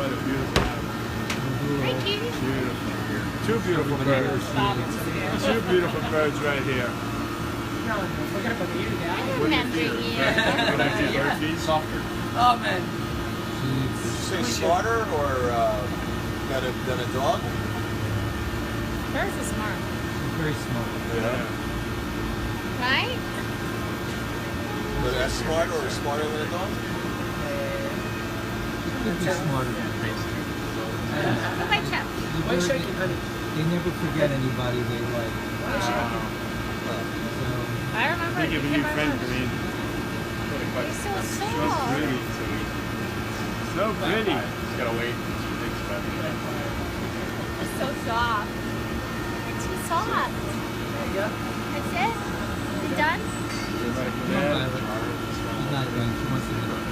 What a beautiful animal. Hi, Katie. Beautiful. Two beautiful birds. Two beautiful birds right here. I What do you remember feed her? you. What do I feed bird feed? Softer. Oh man. Did you say smarter or than a dog? Birds are smart, Very smart. Yeah. right? But as smarter or smarter than a dog? Could be smarter than What about Chuck? Why bird, shaking, honey? they never forget anybody they like. Why shaking? So I remember. I think if a new friend, Green. You're so So soft. pretty. So pretty. Just gotta wait. You're so soft. You're too soft. There you go. That's it? You done? come on, Violet. She's not going. She wants to